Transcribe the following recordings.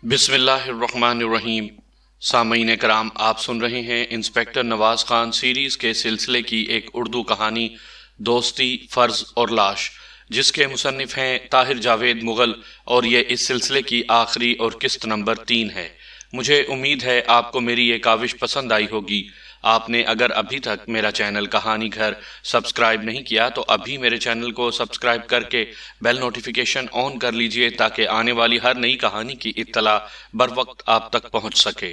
بسم اللہ الرحمن الرحیم۔ سامعین کرام، آپ سن رہے ہیں انسپیکٹر نواز خان سیریز کے سلسلے کی ایک اردو کہانی دوستی، فرض اور لاش، جس کے مصنف ہیں طاہر جاوید مغل، اور یہ اس سلسلے کی آخری اور قسط نمبر 3 ہے۔ مجھے امید ہے آپ کو میری یہ کاوش پسند آئی ہوگی۔ آپ نے اگر ابھی تک میرا چینل کہانی گھر سبسکرائب نہیں کیا تو ابھی میرے چینل کو سبسکرائب کر کے بیل نوٹیفیکیشن آن کر لیجئے تاکہ آنے والی ہر نئی کہانی کی اطلاع بر وقت آپ تک پہنچ سکے۔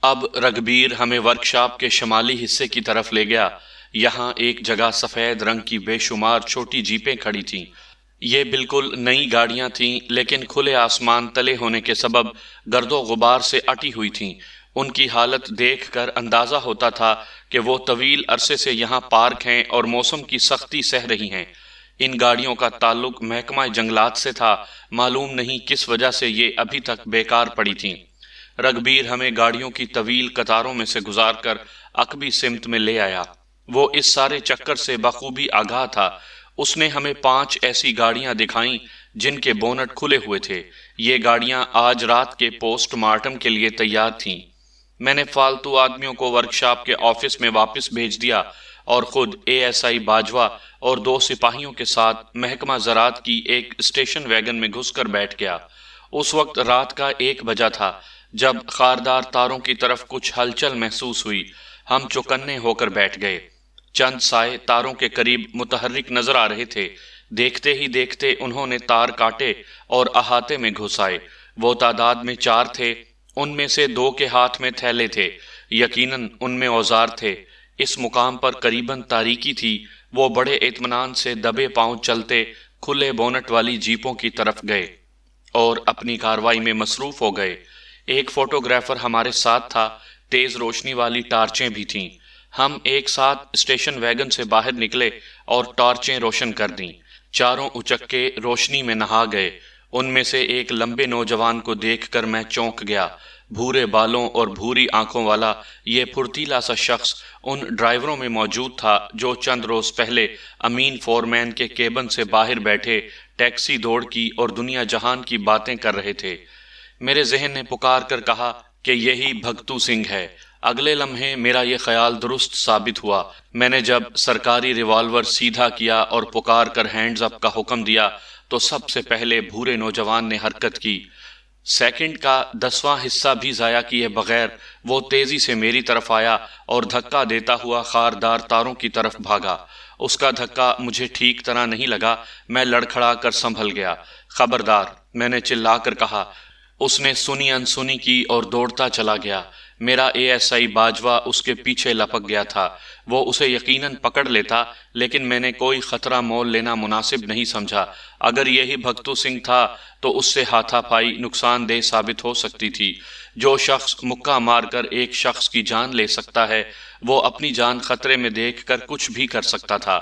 اب رگبیر ہمیں ورکشاپ کے شمالی حصے کی طرف لے گیا۔ یہاں ایک جگہ سفید رنگ کی بے شمار چھوٹی جیپیں کھڑی تھیں۔ یہ بالکل نئی گاڑیاں تھیں، لیکن کھلے آسمان تلے ہونے کے سبب گرد و غبار سے اٹی ہوئی تھیں۔ ان کی حالت دیکھ کر اندازہ ہوتا تھا کہ وہ طویل عرصے سے یہاں پارک ہیں اور موسم کی سختی سہ رہی ہیں۔ ان گاڑیوں کا تعلق محکمہ جنگلات سے تھا، معلوم نہیں کس وجہ سے یہ ابھی تک بیکار پڑی تھیں۔ رگبیر ہمیں گاڑیوں کی طویل قطاروں میں سے گزار کر عقبی سمت میں لے آیا۔ وہ اس سارے چکر سے بخوبی آگاہ تھا۔ اس نے ہمیں 5 ایسی گاڑیاں دکھائیں جن کے بونٹ کھلے ہوئے تھے۔ یہ گاڑیاں آج رات کے پوسٹ مارٹم کے لیے تیار تھیں۔ میں نے فالتو آدمیوں کو ورکشاپ کے آفس میں واپس بھیج دیا اور خود ASI باجوہ اور 2 سپاہیوں کے ساتھ محکمہ زراعت کی ایک اسٹیشن ویگن میں گھس کر بیٹھ گیا۔ اس وقت رات کا 1 بجا تھا جب خاردار تاروں کی طرف کچھ ہلچل محسوس ہوئی۔ ہم چوکنے ہو کر بیٹھ گئے۔ چند سائے تاروں کے قریب متحرک نظر آ رہے تھے۔ دیکھتے ہی دیکھتے انہوں نے تار کاٹے اور احاطے میں گھس آئے۔ وہ تعداد میں 4 تھے۔ ان میں سے 2 کے ہاتھ میں تھیلے تھے، یقیناً ان میں اوزار تھے۔ اس مقام پر قریباً تاریکی تھی۔ وہ بڑے اطمینان سے دبے پاؤں چلتے کھلے بونٹ والی جیپوں کی طرف گئے اور اپنی کارروائی میں مصروف ہو گئے۔ ایک فوٹوگرافر ہمارے ساتھ تھا۔ تیز روشنی والی ٹارچیں بھی تھیں۔ ہم ایک ساتھ اسٹیشن ویگن سے باہر نکلے اور ٹارچیں روشن کر دیں۔ چاروں اچکے روشنی میں نہا گئے۔ ان میں سے ایک لمبے نوجوان کو دیکھ کر میں چونک گیا۔ بھورے بالوں اور بھوری آنکھوں والا یہ پھرتیلا سا شخص ان ڈرائیوروں میں موجود تھا جو چند روز پہلے امین فورمین کے کیبن سے باہر بیٹھے ٹیکسی دوڑ کی اور دنیا جہان کی باتیں کر رہے تھے۔ میرے ذہن نے پکار کر کہا کہ یہی بھگتو سنگھ ہے۔ اگلے لمحے میرا یہ خیال درست ثابت ہوا۔ میں نے جب سرکاری ریوالور سیدھا کیا اور پکار کر ہینڈز اپ کا حکم دیا تو سب سے پہلے بھورے نوجوان نے حرکت کی۔ سیکنڈ کا 10واں حصہ بھی ضائع کیے بغیر وہ تیزی سے میری طرف آیا اور دھکا دیتا ہوا خاردار تاروں کی طرف بھاگا۔ اس کا دھکا مجھے ٹھیک طرح نہیں لگا۔ میں لڑکھڑا کر سنبھل گیا۔ خبردار، میں نے چلا کر کہا۔ اس نے سنی انسنی کی اور دوڑتا چلا گیا۔ میرا ASI باجوہ اس کے پیچھے لپک گیا تھا۔ وہ اسے یقیناً پکڑ لیتا، لیکن میں نے کوئی خطرہ مول لینا مناسب نہیں سمجھا۔ اگر یہی بھگتو سنگھ تھا تو اس سے ہاتھا پائی نقصان دہ ثابت ہو سکتی تھی۔ جو شخص مکہ مار کر ایک شخص کی جان لے سکتا ہے، وہ اپنی جان خطرے میں دیکھ کر کچھ بھی کر سکتا تھا۔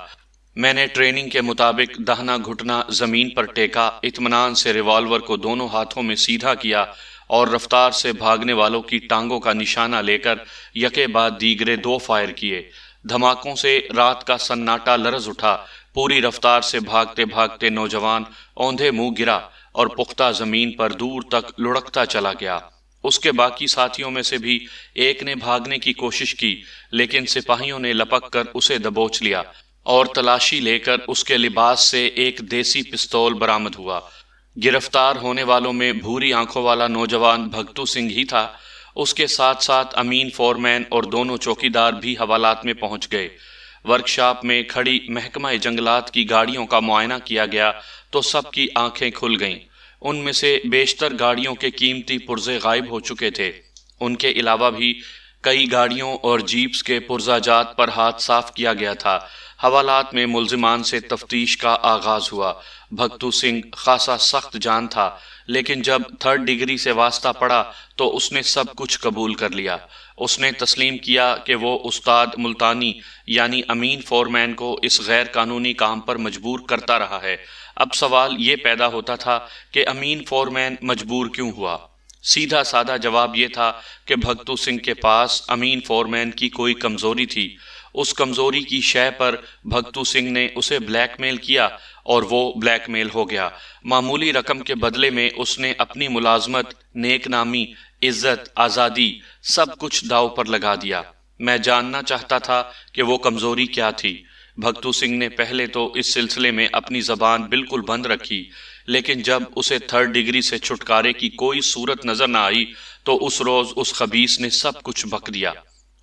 میں نے ٹریننگ کے مطابق دہنا گھٹنا زمین پر ٹیکا، اطمینان سے ریوالور کو دونوں ہاتھوں میں سیدھا کیا اور رفتار سے بھاگنے والوں کی ٹانگوں کا نشانہ لے کر یکے بعد دیگرے 2 فائر کیے۔ دھماکوں سے رات کا سناٹا لرز اٹھا۔ پوری رفتار سے بھاگتے بھاگتے نوجوان اوندھے منہ گرا اور پختہ زمین پر دور تک لڑکتا چلا گیا۔ اس کے باقی ساتھیوں میں سے بھی ایک نے بھاگنے کی کوشش کی، لیکن سپاہیوں نے لپک کر اسے دبوچ لیا اور تلاشی لے کر اس کے لباس سے ایک دیسی پستول برآمد ہوا۔ گرفتار ہونے والوں میں بھوری آنکھوں والا نوجوان بھگتو سنگھ ہی تھا۔ اس کے ساتھ ساتھ امین فورمین اور دونوں چوکیدار بھی حوالات میں پہنچ گئے۔ ورکشاپ میں کھڑی محکمہ جنگلات کی گاڑیوں کا معائنہ کیا گیا تو سب کی آنکھیں کھل گئیں۔ ان میں سے بیشتر گاڑیوں کے قیمتی پرزے غائب ہو چکے تھے۔ ان کے علاوہ بھی کئی گاڑیوں اور جیپس کے پرزہ جات پر ہاتھ صاف کیا گیا تھا۔ حوالات میں ملزمان سے تفتیش کا آغاز ہوا۔ بھگتو سنگھ خاصا سخت جان تھا، لیکن جب 3rd ڈگری سے واسطہ پڑا تو اس نے سب کچھ قبول کر لیا۔ اس نے تسلیم کیا کہ وہ استاد ملتانی یعنی امین فورمین کو اس غیر قانونی کام پر مجبور کرتا رہا ہے۔ اب سوال یہ پیدا ہوتا تھا کہ امین فورمین مجبور کیوں ہوا؟ سیدھا سادہ جواب یہ تھا کہ بھگتو سنگھ کے پاس امین فورمین کی کوئی کمزوری تھی۔ اس کمزوری کی شے پر بھگتو سنگھ نے اسے بلیک میل کیا اور وہ بلیک میل ہو گیا۔ معمولی رقم کے بدلے میں اس نے اپنی ملازمت، نیک نامی، عزت، آزادی، سب کچھ داؤ پر لگا دیا۔ میں جاننا چاہتا تھا کہ وہ کمزوری کیا تھی۔ بھگتو سنگھ نے پہلے تو اس سلسلے میں اپنی زبان بالکل بند رکھی، لیکن جب اسے 3rd ڈگری سے چھٹکارے کی کوئی صورت نظر نہ آئی تو اس روز اس خبیث نے سب کچھ بک دیا۔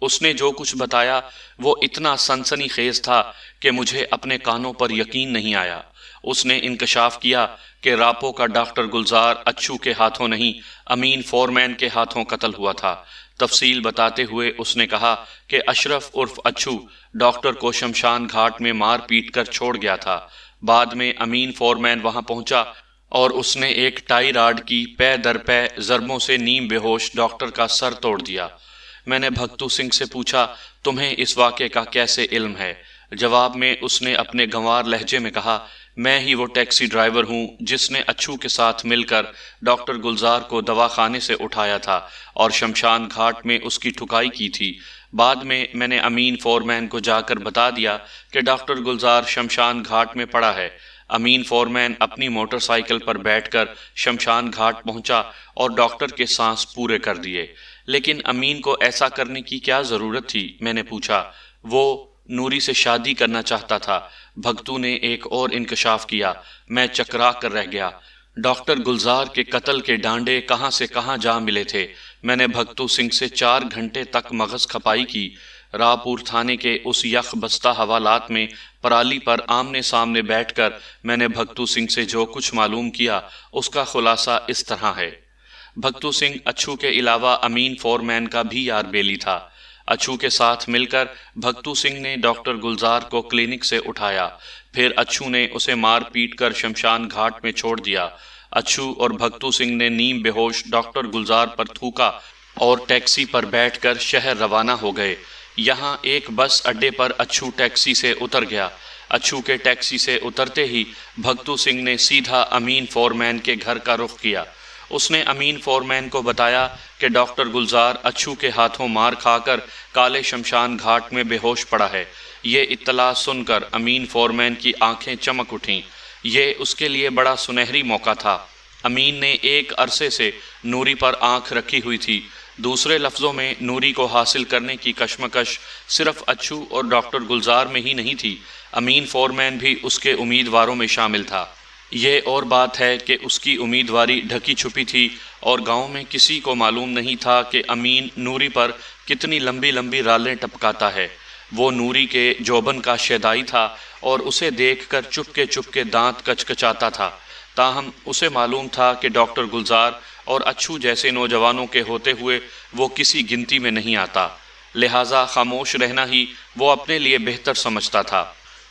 اس نے جو کچھ بتایا وہ اتنا سنسنی خیز تھا کہ مجھے اپنے کانوں پر یقین نہیں آیا۔ اس نے انکشاف کیا کہ راپو کا ڈاکٹر گلزار اچھو کے ہاتھوں نہیں، امین فورمین کے ہاتھوں قتل ہوا تھا۔ تفصیل بتاتے ہوئے اس نے کہا کہ اشرف عرف اچھو ڈاکٹر کو شمشان گھاٹ میں مار پیٹ کر چھوڑ گیا تھا۔ بعد میں امین فورمین وہاں پہنچا اور اس نے ایک ٹائی راڈ کی پے در پے ضربوں سے نیم بے ہوش ڈاکٹر کا سر توڑ دیا۔ میں نے بھگتو سنگھ سے پوچھا، تمہیں اس واقعے کا کیسے علم ہے؟ جواب میں اس نے اپنے گنوار لہجے میں کہا، میں ہی وہ ٹیکسی ڈرائیور ہوں جس نے اچھو کے ساتھ مل کر ڈاکٹر گلزار کو دواخانے سے اٹھایا تھا اور شمشان گھاٹ میں اس کی ٹھکائی کی تھی۔ بعد میں نے امین فورمین کو جا کر بتا دیا کہ ڈاکٹر گلزار شمشان گھاٹ میں پڑا ہے۔ امین فورمین اپنی موٹر سائیکل پر بیٹھ کر شمشان گھاٹ پہنچا اور ڈاکٹر کے سانس پورے کر دیے۔ لیکن امین کو ایسا کرنے کی کیا ضرورت تھی؟ میں نے پوچھا۔ وہ نوری سے شادی کرنا چاہتا تھا۔ بھگتو نے ایک اور انکشاف کیا۔ میں چکرا کر رہ گیا۔ ڈاکٹر گلزار کے قتل کے ڈانڈے کہاں سے کہاں جا ملے تھے۔ میں نے بھگتو سنگھ سے 4 گھنٹے تک مغز کھپائی کی۔ راپور تھانے کے اس یخ بستہ حوالات میں پرالی پر آمنے سامنے بیٹھ کر میں نے بھگتو سنگھ سے جو کچھ معلوم کیا اس کا خلاصہ اس طرح ہے۔ بھگتو سنگھ اچھو کے علاوہ امین فورمین کا بھی یار بیلی تھا۔ اچھو کے ساتھ مل کر بھگتو سنگھ نے ڈاکٹر گلزار کو کلینک سے اٹھایا، پھر اچھو نے اسے مار پیٹ کر شمشان گھاٹ میں چھوڑ دیا۔ اچھو اور بھگتو سنگھ نے نیم بے ہوش ڈاکٹر گلزار پر تھوکا اور ٹیکسی پر بیٹھ کر شہر روانہ ہو گئے۔ یہاں ایک بس اڈے پر اچھو ٹیکسی سے اتر گیا۔ اچھو کے ٹیکسی سے اترتے ہی بھگتو سنگھ نے سیدھا امین فورمین کے گھر کا رخ کیا۔ اس نے امین فورمین کو بتایا کہ ڈاکٹر گلزار اچھو کے ہاتھوں مار کھا کر کالے شمشان گھاٹ میں بے ہوش پڑا ہے۔ یہ اطلاع سن کر امین فورمین کی آنکھیں چمک اٹھیں۔ یہ اس کے لیے بڑا سنہری موقع تھا۔ امین نے ایک عرصے سے نوری پر آنکھ رکھی ہوئی تھی۔ دوسرے لفظوں میں نوری کو حاصل کرنے کی کشمکش صرف اچھو اور ڈاکٹر گلزار میں ہی نہیں تھی، امین فورمین بھی اس کے امیدواروں میں شامل تھا۔ یہ اور بات ہے کہ اس کی امیدواری ڈھکی چھپی تھی اور گاؤں میں کسی کو معلوم نہیں تھا کہ امین نوری پر کتنی لمبی لمبی رالیں ٹپکاتا ہے۔ وہ نوری کے جوبن کا شیدائی تھا اور اسے دیکھ کر چپ کے دانت کچکچاتا تھا۔ تاہم اسے معلوم تھا کہ ڈاکٹر گلزار اور اچھو جیسے نوجوانوں کے ہوتے ہوئے وہ کسی گنتی میں نہیں آتا، لہٰذا خاموش رہنا ہی وہ اپنے لیے بہتر سمجھتا تھا۔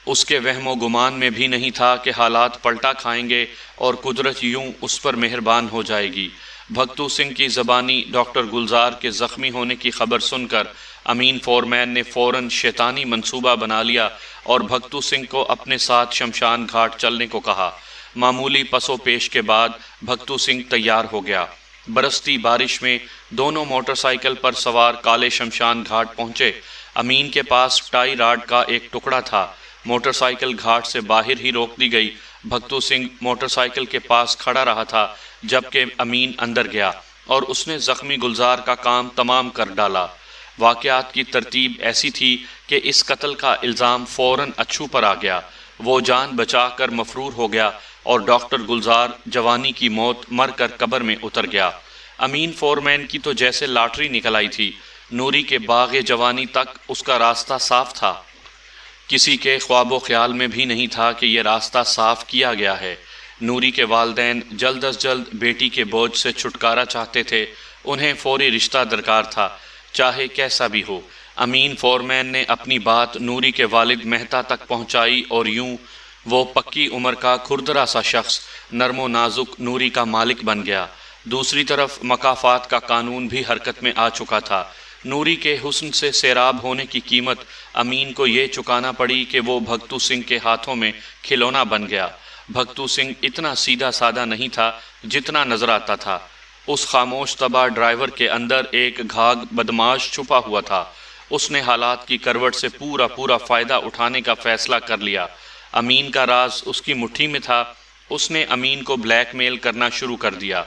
اس کے وہم و گمان میں بھی نہیں تھا کہ حالات پلٹا کھائیں گے اور قدرت یوں اس پر مہربان ہو جائے گی۔ بھگتو سنگھ کی زبانی ڈاکٹر گلزار کے زخمی ہونے کی خبر سن کر امین فورمین نے فوراً شیطانی منصوبہ بنا لیا اور بھگتو سنگھ کو اپنے ساتھ شمشان گھاٹ چلنے کو کہا۔ معمولی پس و پیش کے بعد بھگتو سنگھ تیار ہو گیا۔ برستی بارش میں دونوں موٹر سائیکل پر سوار کالے شمشان گھاٹ پہنچے۔ امین کے پاس ٹائی راڈ کا ایک ٹکڑا تھا۔ موٹر سائیکل گھاٹ سے باہر ہی روک دی گئی۔ بھگتو سنگھ موٹر سائیکل کے پاس کھڑا رہا تھا جبکہ امین اندر گیا اور اس نے زخمی گلزار کا کام تمام کر ڈالا۔ واقعات کی ترتیب ایسی تھی کہ اس قتل کا الزام فوراً اچھو پر آ گیا۔ وہ جان بچا کر مفرور ہو گیا اور ڈاکٹر گلزار جوانی کی موت مر کر قبر میں اتر گیا۔ امین فورمین کی تو جیسے لاٹری نکل آئی تھی۔ نوری کے باغ جوانی تک اس کا راستہ صاف تھا۔ کسی کے خواب و خیال میں بھی نہیں تھا کہ یہ راستہ صاف کیا گیا ہے۔ نوری کے والدین جلد از جلد بیٹی کے بوجھ سے چھٹکارا چاہتے تھے۔ انہیں فوری رشتہ درکار تھا، چاہے کیسا بھی ہو۔ امین فورمین نے اپنی بات نوری کے والد مہتا تک پہنچائی اور یوں وہ پکی عمر کا کھردرا سا شخص نرم و نازک نوری کا مالک بن گیا۔ دوسری طرف مکافات کا قانون بھی حرکت میں آ چکا تھا۔ نوری کے حسن سے سیراب ہونے کی قیمت امین کو یہ چکانا پڑی کہ وہ بھگتو سنگھ کے ہاتھوں میں کھلونا بن گیا۔ بھگتو سنگھ اتنا سیدھا سادہ نہیں تھا جتنا نظر آتا تھا۔ اس خاموش طبع ڈرائیور کے اندر ایک گھاگ بدماش چھپا ہوا تھا۔ اس نے حالات کی کروٹ سے پورا فائدہ اٹھانے کا فیصلہ کر لیا۔ امین کا راز اس کی مٹھی میں تھا۔ اس نے امین کو بلیک میل کرنا شروع کر دیا۔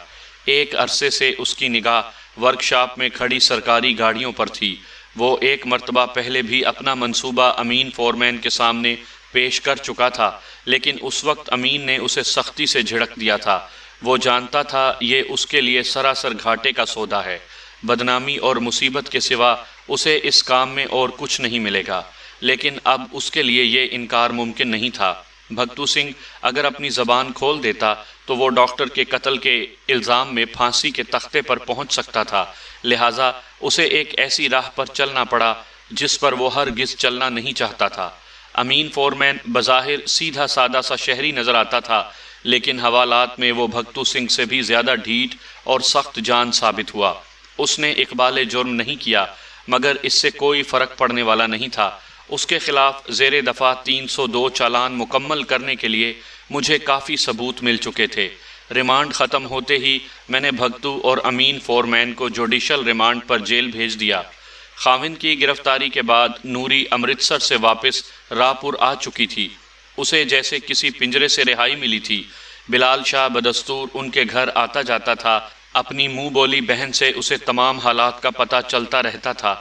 ایک عرصے سے اس کی نگاہ ورکشاپ میں کھڑی سرکاری گاڑیوں پر تھی۔ وہ ایک مرتبہ پہلے بھی اپنا منصوبہ امین فورمین کے سامنے پیش کر چکا تھا، لیکن اس وقت امین نے اسے سختی سے جھڑک دیا تھا۔ وہ جانتا تھا یہ اس کے لیے سراسر گھاٹے کا سودا ہے۔ بدنامی اور مصیبت کے سوا اسے اس کام میں اور کچھ نہیں ملے گا، لیکن اب اس کے لیے یہ انکار ممکن نہیں تھا۔ بھگتو سنگھ اگر اپنی زبان کھول دیتا تو وہ ڈاکٹر کے قتل کے الزام میں پھانسی کے تختے پر پہنچ سکتا تھا، لہٰذا اسے ایک ایسی راہ پر چلنا پڑا جس پر وہ ہرگز چلنا نہیں چاہتا تھا۔ امین فورمین بظاہر سیدھا سادہ سا شہری نظر آتا تھا، لیکن حوالات میں وہ بھگتو سنگھ سے بھی زیادہ ڈھیٹ اور سخت جان ثابت ہوا۔ اس نے اقبال جرم نہیں کیا، مگر اس سے کوئی فرق پڑنے والا نہیں تھا۔ اس کے خلاف زیر دفعہ 302 چالان مکمل کرنے کے لیے مجھے کافی ثبوت مل چکے تھے۔ ریمانڈ ختم ہوتے ہی میں نے بھگتو اور امین فورمین کو جوڈیشل ریمانڈ پر جیل بھیج دیا۔ خاوند کی گرفتاری کے بعد نوری امرتسر سے واپس راپور آ چکی تھی۔ اسے جیسے کسی پنجرے سے رہائی ملی تھی۔ بلال شاہ بدستور ان کے گھر آتا جاتا تھا۔ اپنی منہ بولی بہن سے اسے تمام حالات کا پتہ چلتا رہتا تھا۔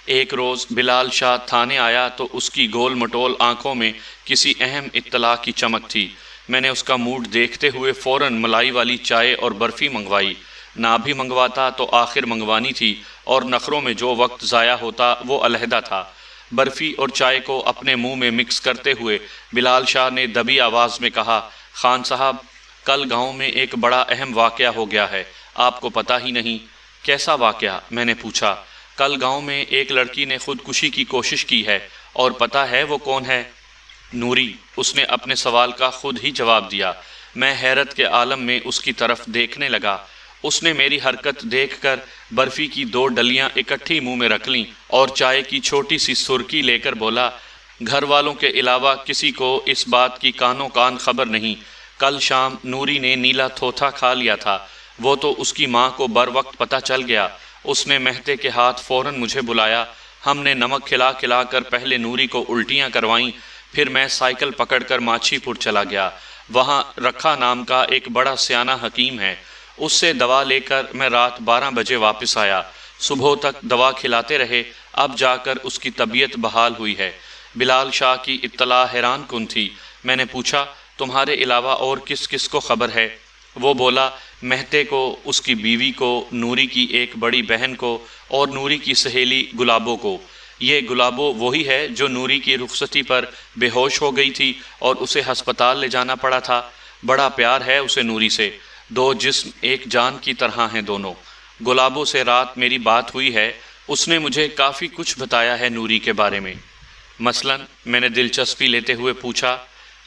ایک روز بلال شاہ تھانے آیا تو اس کی گول مٹول آنکھوں میں کسی اہم اطلاع کی چمک تھی۔ میں نے اس کا موڈ دیکھتے ہوئے فوراً ملائی والی چائے اور برفی منگوائی۔ نہ بھی منگواتا تو آخر منگوانی تھی، اور نخروں میں جو وقت ضائع ہوتا وہ علیحدہ تھا۔ برفی اور چائے کو اپنے منہ میں مکس کرتے ہوئے بلال شاہ نے دبی آواز میں کہا، خان صاحب، کل گاؤں میں ایک بڑا اہم واقعہ ہو گیا ہے، آپ کو پتہ ہی نہیں۔ کیسا واقعہ؟ میں نے پوچھا۔ کل گاؤں میں ایک لڑکی نے خودکشی کی کوشش کی ہے، اور پتہ ہے وہ کون ہے؟ نوری۔ اس نے اپنے سوال کا خود ہی جواب دیا۔ میں حیرت کے عالم میں اس کی طرف دیکھنے لگا۔ اس نے میری حرکت دیکھ کر برفی کی 2 ڈلیاں اکٹھی منہ میں رکھ لیں اور چائے کی چھوٹی سی سرکی لے کر بولا، گھر والوں کے علاوہ کسی کو اس بات کی کانوں کان خبر نہیں۔ کل شام نوری نے نیلا تھوتھا کھا لیا تھا۔ وہ تو اس کی ماں کو بر وقت پتہ چل گیا۔ اس نے مہتے کے ہاتھ فوراً مجھے بلایا۔ ہم نے نمک کھلا کھلا کر پہلے نوری کو الٹیاں کروائیں، پھر میں سائیکل پکڑ کر ماچھی پور چلا گیا۔ وہاں رکھا نام کا ایک بڑا سیانہ حکیم ہے، اس سے دوا لے کر میں رات 12 بجے واپس آیا۔ صبح تک دوا کھلاتے رہے، اب جا کر اس کی طبیعت بحال ہوئی ہے۔ بلال شاہ کی اطلاع حیران کن تھی۔ میں نے پوچھا، تمہارے علاوہ اور کس کس کو خبر ہے؟ وہ بولا، مہتے کو، اس کی بیوی کو، نوری کی ایک بڑی بہن کو، اور نوری کی سہیلی گلابو کو۔ یہ گلابو وہی ہے جو نوری کی رخصتی پر بے ہوش ہو گئی تھی اور اسے ہسپتال لے جانا پڑا تھا۔ بڑا پیار ہے اسے نوری سے، 2 جسم ایک جان کی طرح ہیں دونوں۔ گلابو سے رات میری بات ہوئی ہے، اس نے مجھے کافی کچھ بتایا ہے نوری کے بارے میں۔ مثلاً؟ میں نے دلچسپی لیتے ہوئے پوچھا۔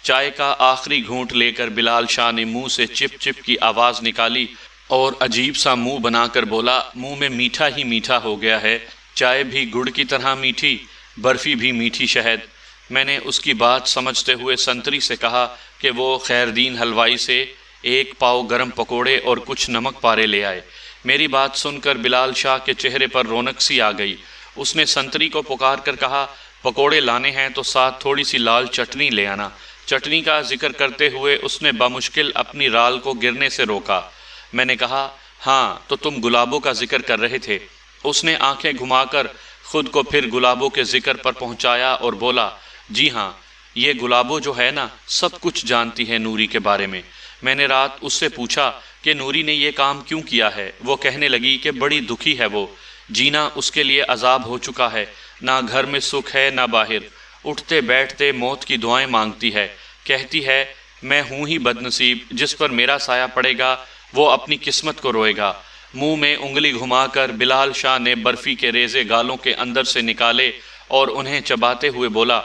چائے کا آخری گھونٹ لے کر بلال شاہ نے منہ سے چپ چپ کی آواز نکالی اور عجیب سا منہ بنا کر بولا، منہ میں میٹھا ہی میٹھا ہو گیا ہے، چائے بھی گڑ کی طرح میٹھی، برفی بھی میٹھی شہد۔ میں نے اس کی بات سمجھتے ہوئے سنتری سے کہا کہ وہ خیردین حلوائی سے 1 پاؤ گرم پکوڑے اور کچھ نمک پارے لے آئے۔ میری بات سن کر بلال شاہ کے چہرے پر رونق سی آ گئی۔ اس نے سنتری کو پکار کر کہا، پکوڑے لانے ہیں تو ساتھ تھوڑی سی لال چٹنی لے آنا۔ چٹنی کا ذکر کرتے ہوئے اس نے بمشکل اپنی رال کو گرنے سے روکا۔ میں نے کہا، ہاں تو تم گلابو کا ذکر کر رہے تھے۔ اس نے آنکھیں گھما کر خود کو پھر گلابو کے ذکر پر پہنچایا اور بولا، جی ہاں، یہ گلابو جو ہے نا، سب کچھ جانتی ہے نوری کے بارے میں۔ میں نے رات اس سے پوچھا کہ نوری نے یہ کام کیوں کیا ہے۔ وہ کہنے لگی کہ بڑی دکھی ہے وہ، جینا اس کے لیے عذاب ہو چکا ہے، نہ گھر میں سکھ ہے نہ باہر، اٹھتے بیٹھتے موت کی دعائیں مانگتی ہے، کہتی ہے میں ہوں ہی بد نصیب، جس پر میرا سایہ پڑے گا وہ اپنی قسمت کو روئے گا۔ منہ میں انگلی گھما کر بلال شاہ نے برفی کے ریزے گالوں کے اندر سے نکالے اور انہیں چباتے ہوئے بولا،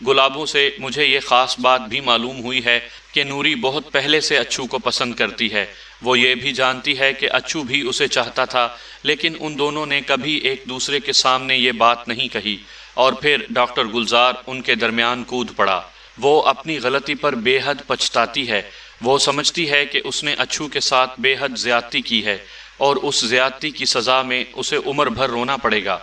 گلابوں سے مجھے یہ خاص بات بھی معلوم ہوئی ہے کہ نوری بہت پہلے سے اچھو کو پسند کرتی ہے۔ وہ یہ بھی جانتی ہے کہ اچھو بھی اسے چاہتا تھا، لیکن ان دونوں نے کبھی ایک دوسرے کے سامنے یہ بات نہیں کہی، اور پھر ڈاکٹر گلزار ان کے درمیان کود پڑا۔ وہ اپنی غلطی پر بے حد پچھتاتی ہے۔ وہ سمجھتی ہے کہ اس نے اچھو کے ساتھ بے حد زیادتی کی ہے، اور اس زیادتی کی سزا میں اسے عمر بھر رونا پڑے گا۔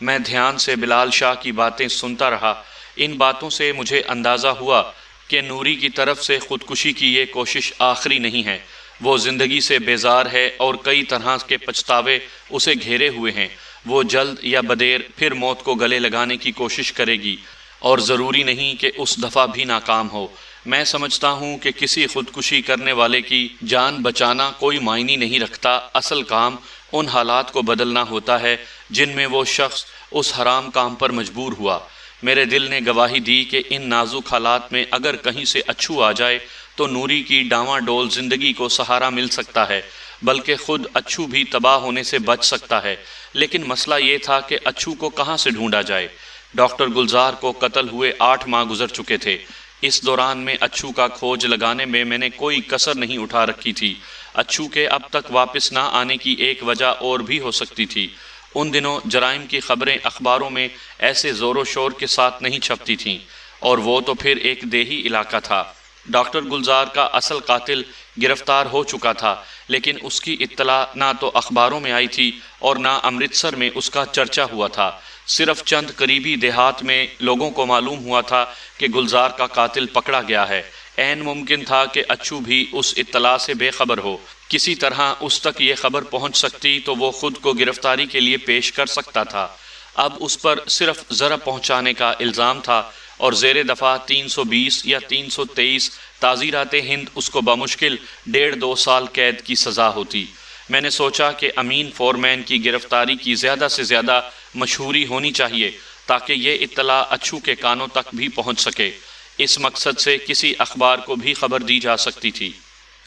میں دھیان سے بلال شاہ کی باتیں سنتا رہا۔ ان باتوں سے مجھے اندازہ ہوا کہ نوری کی طرف سے خودکشی کی یہ کوشش آخری نہیں ہے۔ وہ زندگی سے بیزار ہے اور کئی طرح کے پچھتاوے اسے گھیرے ہوئے ہیں۔ وہ جلد یا بدیر پھر موت کو گلے لگانے کی کوشش کرے گی، اور ضروری نہیں کہ اس دفعہ بھی ناکام ہو۔ میں سمجھتا ہوں کہ کسی خودکشی کرنے والے کی جان بچانا کوئی معنی نہیں رکھتا، اصل کام ان حالات کو بدلنا ہوتا ہے جن میں وہ شخص اس حرام کام پر مجبور ہوا۔ میرے دل نے گواہی دی کہ ان نازک حالات میں اگر کہیں سے اچھو آ جائے تو نوری کی ڈاواں ڈول زندگی کو سہارا مل سکتا ہے، بلکہ خود اچھو بھی تباہ ہونے سے بچ سکتا ہے۔ لیکن مسئلہ یہ تھا کہ اچھو کو کہاں سے ڈھونڈا جائے؟ ڈاکٹر گلزار کو قتل ہوئے 8 ماہ گزر چکے تھے۔ اس دوران میں اچھو کا کھوج لگانے میں نے کوئی کسر نہیں اٹھا رکھی تھی۔ اچھو کے اب تک واپس نہ آنے کی ایک وجہ اور بھی ہو سکتی تھی۔ ان دنوں جرائم کی خبریں اخباروں میں ایسے زور و شور کے ساتھ نہیں چھپتی تھیں، اور وہ تو پھر ایک دیہی علاقہ تھا۔ ڈاکٹر گلزار کا اصل قاتل گرفتار ہو چکا تھا، لیکن اس کی اطلاع نہ تو اخباروں میں آئی تھی اور نہ امرتسر میں اس کا چرچا ہوا تھا۔ صرف چند قریبی دیہات میں لوگوں کو معلوم ہوا تھا کہ گلزار کا قاتل پکڑا گیا ہے۔ عین ممکن تھا کہ اچھو بھی اس اطلاع سے بے خبر ہو۔ کسی طرح اس تک یہ خبر پہنچ سکتی تو وہ خود کو گرفتاری کے لیے پیش کر سکتا تھا۔ اب اس پر صرف زر پہنچانے کا الزام تھا، اور زیر دفعہ 320 یا 323 تعزیرات ہند اس کو بمشکل 1.5-2 سال قید کی سزا ہوتی۔ میں نے سوچا کہ امین فورمین کی گرفتاری کی زیادہ سے زیادہ مشہوری ہونی چاہیے تاکہ یہ اطلاع اچھو کے کانوں تک بھی پہنچ سکے۔ اس مقصد سے کسی اخبار کو بھی خبر دی جا سکتی تھی۔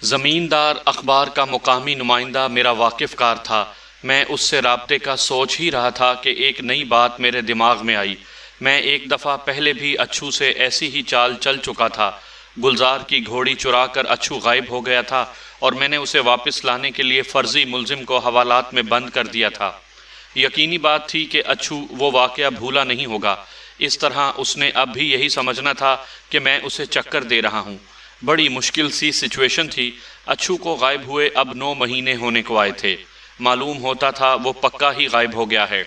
زمیندار اخبار کا مقامی نمائندہ میرا واقف کار تھا۔ میں اس سے رابطے کا سوچ ہی رہا تھا کہ ایک نئی بات میرے دماغ میں آئی۔ میں ایک دفعہ پہلے بھی اچھو سے ایسی ہی چال چل چکا تھا۔ گلزار کی گھوڑی چرا کر اچھو غائب ہو گیا تھا، اور میں نے اسے واپس لانے کے لیے فرضی ملزم کو حوالات میں بند کر دیا تھا۔ یقینی بات تھی کہ اچھو وہ واقعہ بھولا نہیں ہوگا۔ اس طرح اس نے اب بھی یہی سمجھنا تھا کہ میں اسے چکر دے رہا ہوں۔ بڑی مشکل سی سچویشن تھی۔ اچھو کو غائب ہوئے اب 9 مہینے ہونے کو آئے تھے۔ معلوم ہوتا تھا وہ پکا ہی غائب ہو گیا ہے۔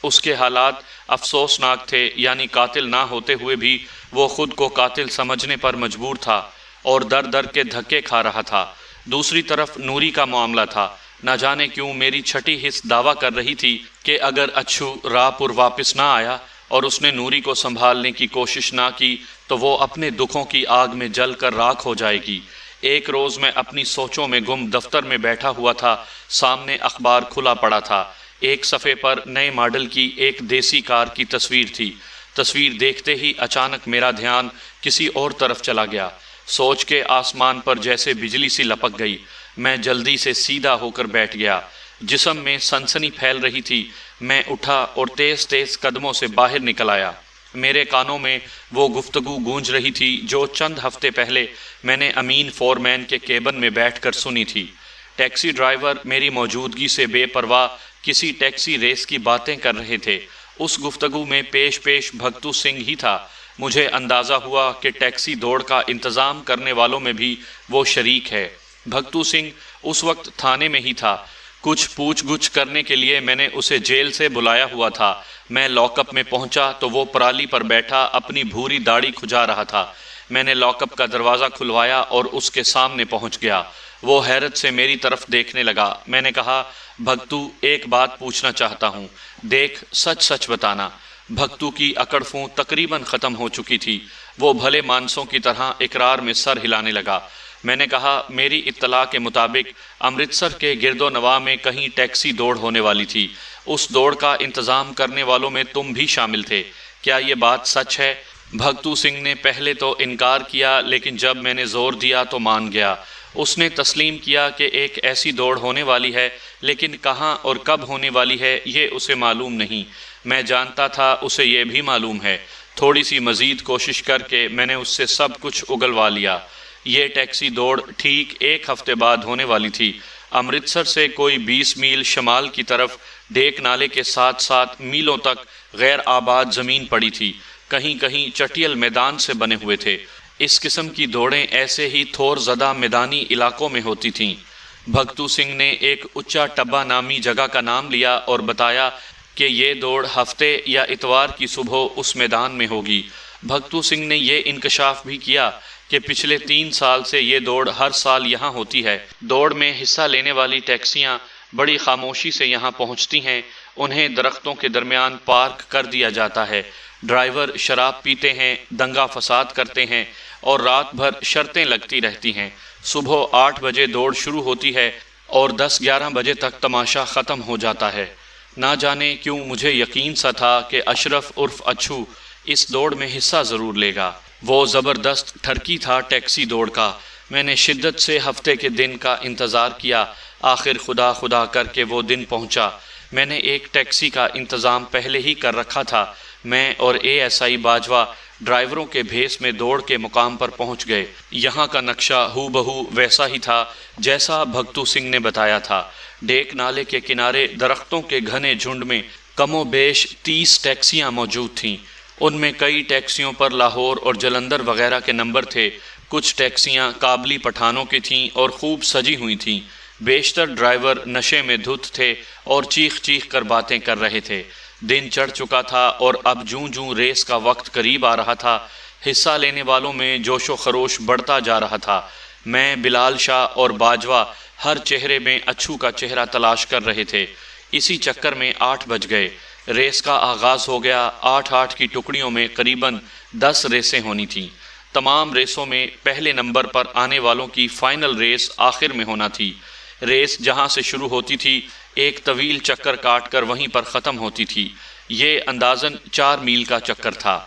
اس کے حالات افسوسناک تھے، یعنی قاتل نہ ہوتے ہوئے بھی وہ خود کو قاتل سمجھنے پر مجبور تھا اور در در کے دھکے کھا رہا تھا۔ دوسری طرف نوری کا معاملہ تھا۔ نہ جانے کیوں میری چھٹی حص دعویٰ کر رہی تھی کہ اگر اچھو راہ پر واپس نہ آیا اور اس نے نوری کو سنبھالنے کی کوشش نہ کی تو وہ اپنے دکھوں کی آگ میں جل کر راکھ ہو جائے گی۔ ایک روز میں اپنی سوچوں میں گم دفتر میں بیٹھا ہوا تھا۔ سامنے اخبار کھلا پڑا تھا۔ ایک صفحے پر نئے ماڈل کی ایک دیسی کار کی تصویر تھی۔ تصویر دیکھتے ہی اچانک میرا دھیان کسی اور طرف چلا گیا۔ سوچ کے آسمان پر جیسے بجلی سی لپک گئی۔ میں جلدی سے سیدھا ہو کر بیٹھ گیا۔ جسم میں سنسنی پھیل رہی تھی۔ میں اٹھا اور تیز تیز قدموں سے باہر نکل آیا۔ میرے کانوں میں وہ گفتگو گونج رہی تھی جو چند ہفتے پہلے میں نے امین فورمین کے کیبن میں بیٹھ کر سنی تھی۔ ٹیکسی ڈرائیور میری موجودگی سے بے پرواہ کسی ٹیکسی ریس کی باتیں کر رہے تھے۔ اس گفتگو میں پیش بھگتو سنگھ ہی تھا۔ مجھے اندازہ ہوا کہ ٹیکسی دوڑ کا انتظام کرنے والوں میں بھی وہ شریک ہے۔ بھگتو سنگھ اس وقت تھانے میں ہی تھا۔ کچھ پوچھ گچھ کرنے کے لیے میں نے اسے جیل سے بلایا ہوا تھا۔ میں لاک اپ میں پہنچا تو وہ پرالی پر بیٹھا اپنی بھوری داڑھی کھجا رہا تھا۔ میں نے لاک اپ کا دروازہ کھلوایا اور اس کے سامنے پہنچ گیا۔ وہ حیرت سے میری طرف دیکھنے لگا۔ میں نے کہا، بھگتو ایک بات پوچھنا چاہتا ہوں، دیکھ سچ سچ بتانا۔ بھگتو کی اکڑ فوں تقریباً ختم ہو چکی تھی۔ وہ بھلے مانسوں کی طرح اقرار میں سر ہلانے لگا۔ میں نے کہا، میری اطلاع کے مطابق امرتسر کے گرد و نواح میں کہیں ٹیکسی دوڑ ہونے والی تھی۔ اس دوڑ کا انتظام کرنے والوں میں تم بھی شامل تھے، کیا یہ بات سچ ہے؟ بھگتو سنگھ نے پہلے تو انکار کیا، لیکن جب میں نے زور دیا تو مان گیا۔ اس نے تسلیم کیا کہ ایک ایسی دوڑ ہونے والی ہے، لیکن کہاں اور کب ہونے والی ہے یہ اسے معلوم نہیں۔ میں جانتا تھا اسے یہ بھی معلوم ہے۔ تھوڑی سی مزید کوشش کر کے میں نے اس سے سب کچھ اگلوا لیا۔ یہ ٹیکسی دوڑ ٹھیک 1 ہفتے بعد ہونے والی تھی۔ امرتسر سے کوئی 20 میل شمال کی طرف ڈیک نالے کے ساتھ ساتھ میلوں تک غیر آباد زمین پڑی تھی، کہیں کہیں چٹیل میدان سے بنے ہوئے تھے۔ اس قسم کی دوڑیں ایسے ہی تھور زدہ میدانی علاقوں میں ہوتی تھیں۔ بھگتو سنگھ نے ایک اچا ٹبا نامی جگہ کا نام لیا اور بتایا کہ یہ دوڑ ہفتے یا اتوار کی صبح اس میدان میں ہوگی۔ بھگتو سنگھ نے یہ انکشاف بھی کیا کہ پچھلے 3 سال سے یہ دوڑ ہر سال یہاں ہوتی ہے۔ دوڑ میں حصہ لینے والی ٹیکسیاں بڑی خاموشی سے یہاں پہنچتی ہیں، انہیں درختوں کے درمیان پارک کر دیا جاتا ہے۔ ڈرائیور شراب پیتے ہیں، دنگا فساد کرتے ہیں اور رات بھر شرطیں لگتی رہتی ہیں۔ صبح 8 بجے دوڑ شروع ہوتی ہے اور 10-11 بجے تک تماشا ختم ہو جاتا ہے۔ نہ جانے کیوں مجھے یقین سا تھا کہ اشرف عرف اچھو اس دوڑ میں حصہ ضرور لے گا۔ وہ زبردست ٹھرکی تھا ٹیکسی دوڑ کا۔ میں نے شدت سے ہفتے کے دن کا انتظار کیا۔ آخر خدا خدا کر کے وہ دن پہنچا۔ میں نے ایک ٹیکسی کا انتظام پہلے ہی کر رکھا تھا۔ میں اور ASI باجوہ ڈرائیوروں کے بھیس میں دوڑ کے مقام پر پہنچ گئے۔ یہاں کا نقشہ ہو بہو ویسا ہی تھا جیسا بھگتو سنگھ نے بتایا تھا۔ ڈیک نالے کے کنارے درختوں کے گھنے جھنڈ میں کم و بیش 30 ٹیکسیاں موجود تھیں۔ ان میں کئی ٹیکسیوں پر لاہور اور جلندر وغیرہ کے نمبر تھے۔ کچھ ٹیکسیاں کابلی پٹھانوں کی تھیں اور خوب سجی ہوئی تھیں۔ بیشتر ڈرائیور نشے میں دھت تھے اور چیخ چیخ کر باتیں کر رہے تھے۔ دن چڑھ چکا تھا اور اب جوں جوں ریس کا وقت قریب آ رہا تھا، حصہ لینے والوں میں جوش و خروش بڑھتا جا رہا تھا۔ میں، بلال شاہ اور باجوہ ہر چہرے میں اچھو کا چہرہ تلاش کر رہے تھے۔ اسی چکر میں 8 بج گئے۔ ریس کا آغاز ہو گیا۔ 8-8 کی ٹکڑیوں میں قریباً 10 ریسیں ہونی تھیں۔ تمام ریسوں میں پہلے نمبر پر آنے والوں کی فائنل ریس آخر میں ہونا تھی۔ ریس جہاں سے شروع ہوتی تھی ایک طویل چکر کاٹ کر وہیں پر ختم ہوتی تھی۔ یہ اندازاً 4 میل کا چکر تھا۔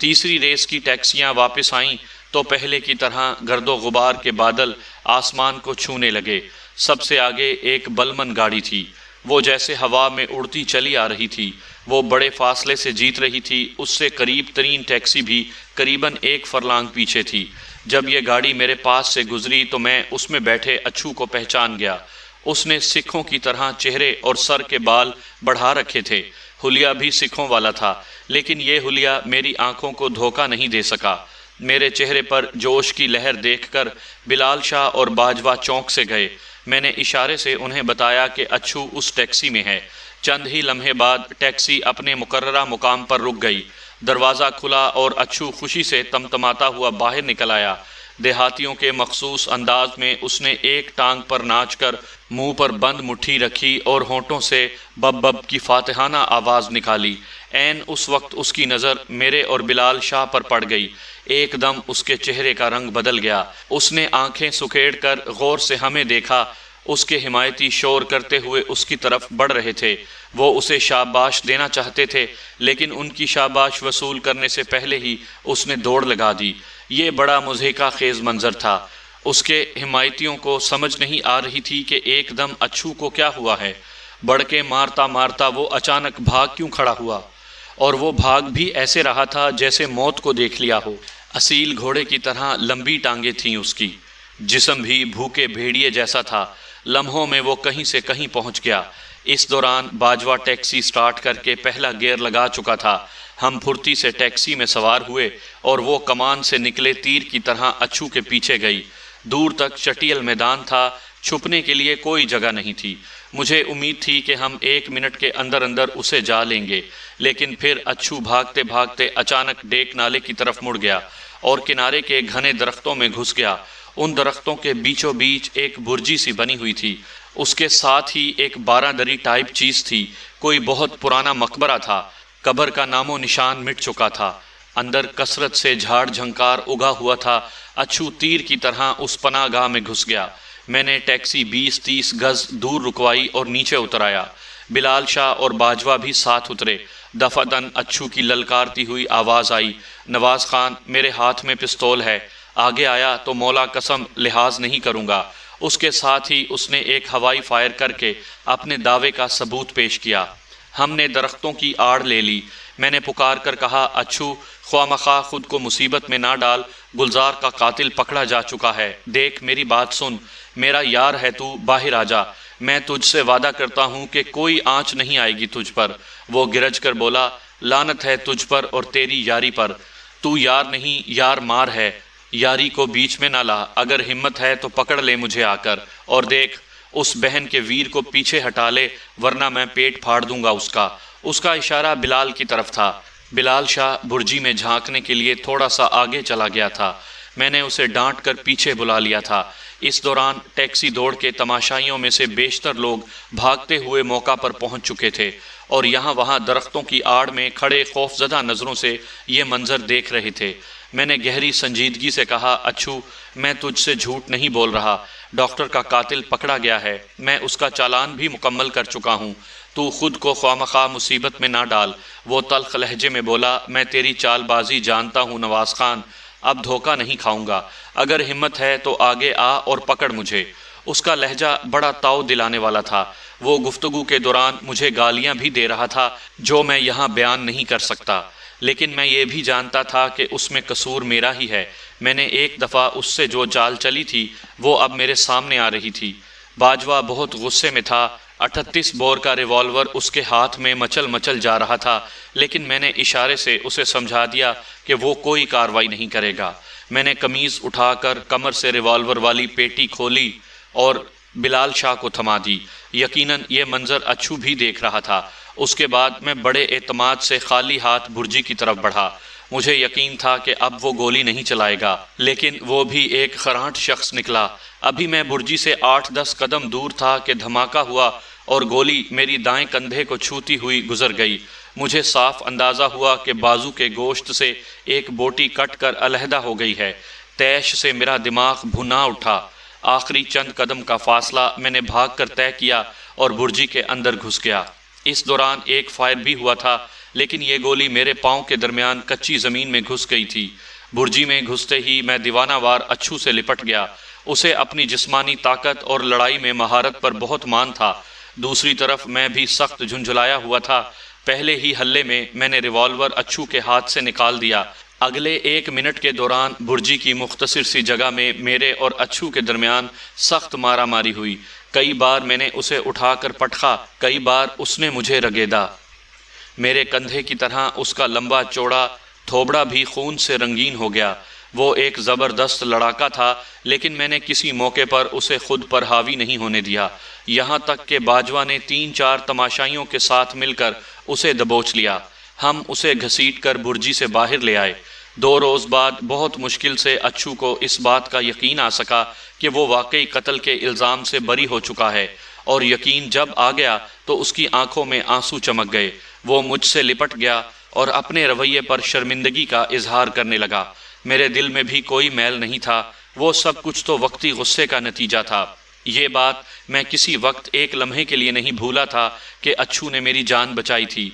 تیسری ریس کی ٹیکسیاں واپس آئیں تو پہلے کی طرح گرد و غبار کے بادل آسمان کو چھونے لگے۔ سب سے آگے ایک بلمن گاڑی تھی۔ وہ جیسے ہوا میں اڑتی چلی آ رہی تھی۔ وہ بڑے فاصلے سے جیت رہی تھی۔ اس سے قریب ترین ٹیکسی بھی قریباً 1 فرلانگ پیچھے تھی۔ جب یہ گاڑی میرے پاس سے گزری تو میں اس میں بیٹھے اچھو کو پہچان گیا۔ اس نے سکھوں کی طرح چہرے اور سر کے بال بڑھا رکھے تھے۔ حلیہ بھی سکھوں والا تھا، لیکن یہ حلیہ میری آنکھوں کو دھوکہ نہیں دے سکا۔ میرے چہرے پر جوش کی لہر دیکھ کر بلال شاہ اور باجوہ چونک سے گئے۔ میں نے اشارے سے انہیں بتایا کہ اچھو اس ٹیکسی میں ہے۔ چند ہی لمحے بعد ٹیکسی اپنے مقررہ مقام پر رک گئی۔ دروازہ کھلا اور اچھو خوشی سے تمتماتا ہوا باہر نکل آیا۔ دیہاتیوں کے مخصوص انداز میں اس نے ایک ٹانگ پر ناچ کر منہ پر بند مٹھی رکھی اور ہونٹوں سے بب بب کی فاتحانہ آواز نکالی۔ عین اس وقت اس کی نظر میرے اور بلال شاہ پر پڑ گئی۔ ایک دم اس کے چہرے کا رنگ بدل گیا۔ اس نے آنکھیں سکیڑ کر غور سے ہمیں دیکھا۔ اس کے حمایتی شور کرتے ہوئے اس کی طرف بڑھ رہے تھے۔ وہ اسے شاباش دینا چاہتے تھے، لیکن ان کی شاباش وصول کرنے سے پہلے ہی اس نے دوڑ لگا دی۔ یہ بڑا مضحکہ خیز منظر تھا۔ اس کے حمایتیوں کو سمجھ نہیں آ رہی تھی کہ ایک دم اچھو کو کیا ہوا ہے۔ بڑھ کے مارتا مارتا وہ اچانک بھاگ کیوں کھڑا ہوا، اور وہ بھاگ بھی ایسے رہا تھا جیسے موت کو دیکھ لیا ہو۔ اصیل گھوڑے کی طرح لمبی ٹانگیں تھیں اس کی۔ جسم بھی بھوکے بھیڑیے جیسا تھا۔ لمحوں میں وہ کہیں سے کہیں پہنچ گیا۔ اس دوران باجوہ ٹیکسی سٹارٹ کر کے پہلا گیئر لگا چکا تھا۔ ہم پھرتی سے ٹیکسی میں سوار ہوئے اور وہ کمان سے نکلے تیر کی طرح اچھو کے پیچھے گئی۔ دور تک چٹیل میدان تھا، چھپنے کے لیے کوئی جگہ نہیں تھی۔ مجھے امید تھی کہ ہم 1 منٹ کے اندر اندر اسے جا لیں گے، لیکن پھر اچھو بھاگتے بھاگتے اچانک ڈیک نالے کی طرف مڑ گیا اور کنارے کے گھنے درختوں میں گھس گیا۔ ان درختوں کے بیچوں بیچ ایک برجی سی بنی ہوئی تھی۔ اس کے ساتھ ہی ایک 12 دری ٹائپ چیز تھی۔ کوئی بہت پرانا مقبرہ تھا۔ قبر کا نام و نشان مٹ چکا تھا۔ اندر کثرت سے جھاڑ جھنکار اگا ہوا تھا۔ اچھو تیر کی طرح اس پناہ گاہ میں گھس گیا۔ میں نے ٹیکسی 20-30 گز دور رکوائی اور نیچے اتر آیا۔ بلال شاہ اور باجوہ بھی ساتھ اترے۔ دفعتاً اچھو کی للکارتی ہوئی آواز آئی، نواز خان، میرے ہاتھ میں پستول ہے، آگے آیا تو مولا قسم لحاظ نہیں کروں گا۔ اس کے ساتھ ہی اس نے ایک ہوائی فائر کر کے اپنے دعوے کا ثبوت پیش کیا۔ ہم نے درختوں کی آڑ لے لی۔ میں نے پکار کر کہا، اچھو، خواہ مخواہ خود کو مصیبت میں نہ ڈال، گلزار کا قاتل پکڑا جا چکا ہے۔ دیکھ میری بات سن، میرا یار ہے تو، باہر آ جا۔ میں تجھ سے وعدہ کرتا ہوں کہ کوئی آنچ نہیں آئے گی تجھ پر۔ وہ گرج کر بولا، لعنت ہے تجھ پر اور تیری یاری پر۔ تو یار نہیں، یار مار ہے۔ یاری کو بیچ میں نہ لا۔ اگر ہمت ہے تو پکڑ لے مجھے آ کر، اور دیکھ اس بہن کے ویر کو پیچھے ہٹا لے، ورنہ میں پیٹ پھاڑ دوں گا اس کا۔ اس کا اشارہ بلال کی طرف تھا۔ بلال شاہ برجی میں جھانکنے کے لیے تھوڑا سا آگے چلا گیا تھا۔ میں نے اسے ڈانٹ کر پیچھے بلا لیا تھا۔ اس دوران ٹیکسی دوڑ کے تماشائیوں میں سے بیشتر لوگ بھاگتے ہوئے موقع پر پہنچ چکے تھے اور یہاں وہاں درختوں کی آڑ میں کھڑے خوفزدہ نظروں سے یہ منظر دیکھ رہے تھے۔ میں نے گہری سنجیدگی سے کہا، اچھو، میں تجھ سے جھوٹ نہیں بول رہا، ڈاکٹر کا قاتل پکڑا گیا ہے، میں اس کا چالان بھی مکمل کر چکا ہوں، تو خود کو خواہ مصیبت میں نہ ڈال۔ وہ تلخ لہجے میں بولا، میں تیری چال بازی جانتا ہوں نواز خان، اب دھوکہ نہیں کھاؤں گا، اگر ہمت ہے تو آگے آ اور پکڑ مجھے۔ اس کا لہجہ بڑا تاؤ دلانے والا تھا۔ وہ گفتگو کے دوران مجھے گالیاں بھی دے رہا تھا جو میں یہاں بیان نہیں کر سکتا، لیکن میں یہ بھی جانتا تھا کہ اس میں قصور میرا ہی ہے۔ میں نے ایک دفعہ اس سے جو چال چلی تھی وہ اب میرے سامنے آ رہی تھی۔ باجوہ بہت غصے میں تھا۔ 38 بور کا ریوالور اس کے ہاتھ میں مچل مچل جا رہا تھا، لیکن میں نے اشارے سے اسے سمجھا دیا کہ وہ کوئی کارروائی نہیں کرے گا۔ میں نے قمیض اٹھا کر کمر سے ریوالور والی پیٹی کھولی اور بلال شاہ کو تھما دی۔ یقیناً یہ منظر اچھو بھی دیکھ رہا تھا۔ اس کے بعد میں بڑے اعتماد سے خالی ہاتھ برجی کی طرف بڑھا۔ مجھے یقین تھا کہ اب وہ گولی نہیں چلائے گا، لیکن وہ بھی ایک خرانٹ شخص نکلا۔ ابھی میں برجی سے 8-10 قدم دور تھا کہ دھماکہ ہوا اور گولی میری دائیں کندھے کو چھوتی ہوئی گزر گئی۔ مجھے صاف اندازہ ہوا کہ بازو کے گوشت سے ایک بوٹی کٹ کر علیحدہ ہو گئی ہے۔ تیش سے میرا دماغ بھنا اٹھا۔ آخری چند قدم کا فاصلہ میں نے بھاگ کر طے کیا اور برجی کے اندر گھس گیا۔ اس دوران ایک فائر بھی ہوا تھا، لیکن یہ گولی میرے پاؤں کے درمیان کچی زمین میں گھس گئی تھی۔ برجی میں گھستے ہی میں دیوانہ وار اچھو سے لپٹ گیا۔ اسے اپنی جسمانی طاقت اور لڑائی میں مہارت پر بہت مان تھا۔ دوسری طرف میں بھی سخت جھنجھلایا ہوا تھا۔ پہلے ہی حلے میں میں نے ریوالور اچھو کے ہاتھ سے نکال دیا۔ اگلے 1 منٹ کے دوران برجی کی مختصر سی جگہ میں میرے اور اچھو کے درمیان سخت مارا ماری ہوئی۔ کئی بار میں نے اسے اٹھا کر پٹخا، کئی بار اس نے مجھے رگیدا۔ میرے کندھے کی طرح اس کا لمبا چوڑا تھوبڑا بھی خون سے رنگین ہو گیا۔ وہ ایک زبردست لڑاکا تھا، لیکن میں نے کسی موقع پر اسے خود پر حاوی نہیں ہونے دیا، یہاں تک کہ باجوہ نے 3-4 تماشائیوں کے ساتھ مل کر اسے دبوچ لیا۔ ہم اسے گھسیٹ کر برجی سے باہر لے آئے۔ 2 روز بعد بہت مشکل سے اچھو کو اس بات کا یقین آ سکا کہ وہ واقعی قتل کے الزام سے بری ہو چکا ہے، اور یقین جب آ گیا تو اس کی آنکھوں میں آنسو چمک گئے۔ وہ مجھ سے لپٹ گیا اور اپنے رویے پر شرمندگی کا اظہار کرنے لگا۔ میرے دل میں بھی کوئی میل نہیں تھا، وہ سب کچھ تو وقتی غصے کا نتیجہ تھا۔ یہ بات میں کسی وقت ایک لمحے کے لیے نہیں بھولا تھا کہ اچھو نے میری جان بچائی تھی۔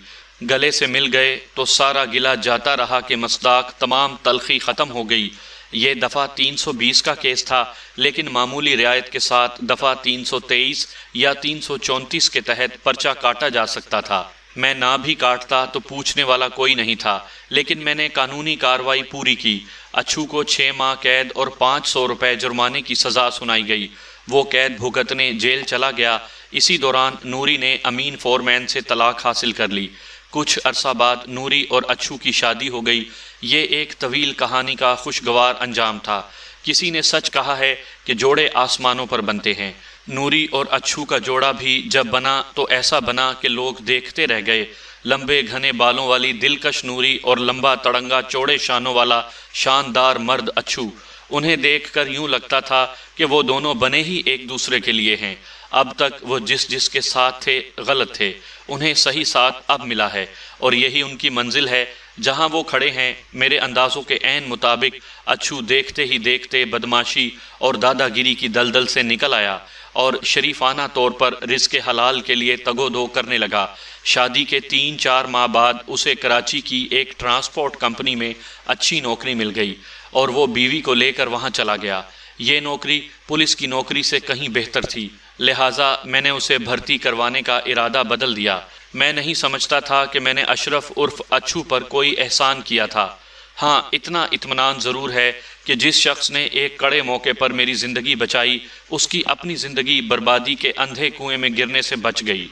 گلے سے مل گئے تو سارا گلہ جاتا رہا کہ مصداق تمام تلخی ختم ہو گئی۔ یہ دفعہ 320 کا کیس تھا، لیکن معمولی رعایت کے ساتھ دفعہ 323 یا 334 کے تحت پرچہ کاٹا جا سکتا تھا۔ میں نہ بھی کاٹتا تو پوچھنے والا کوئی نہیں تھا، لیکن میں نے قانونی کارروائی پوری کی۔ اچھو کو 6 ماہ قید اور 500 روپے جرمانے کی سزا سنائی گئی۔ وہ قید بھگتنے جیل چلا گیا۔ اسی دوران نوری نے امین فورمین سے طلاق حاصل کر لی۔ کچھ عرصہ بعد نوری اور اچھو کی شادی ہو گئی۔ یہ ایک طویل کہانی کا خوشگوار انجام تھا۔ کسی نے سچ کہا ہے کہ جوڑے آسمانوں پر بنتے ہیں۔ نوری اور اچھو کا جوڑا بھی جب بنا تو ایسا بنا کہ لوگ دیکھتے رہ گئے۔ لمبے گھنے بالوں والی دلکش نوری اور لمبا تڑنگا چوڑے شانوں والا شاندار مرد اچھو، انہیں دیکھ کر یوں لگتا تھا کہ وہ دونوں بنے ہی ایک دوسرے کے لیے ہیں۔ اب تک وہ جس کے ساتھ تھے غلط تھے، انہیں صحیح ساتھ اب ملا ہے، اور یہی ان کی منزل ہے۔ جہاں وہ کھڑے ہیں میرے اندازوں کے عین مطابق اچھو دیکھتے ہی دیکھتے بدماشی اور دادا گیری کی دلدل سے نکل آیا اور شریفانہ طور پر رزق حلال کے لیے تگ و دو کرنے لگا۔ شادی کے 3-4 ماہ بعد اسے کراچی کی ایک ٹرانسپورٹ کمپنی میں اچھی نوکری مل گئی اور وہ بیوی کو لے کر وہاں چلا گیا۔ یہ نوکری پولیس کی نوکری سے کہیں بہتر تھی، لہٰذا میں نے اسے بھرتی کروانے کا ارادہ بدل دیا۔ میں نہیں سمجھتا تھا کہ میں نے اشرف عرف اچھو پر کوئی احسان کیا تھا۔ ہاں، اتنا اطمینان ضرور ہے کہ جس شخص نے ایک کڑے موقع پر میری زندگی بچائی، اس کی اپنی زندگی بربادی کے اندھے کنویں میں گرنے سے بچ گئی۔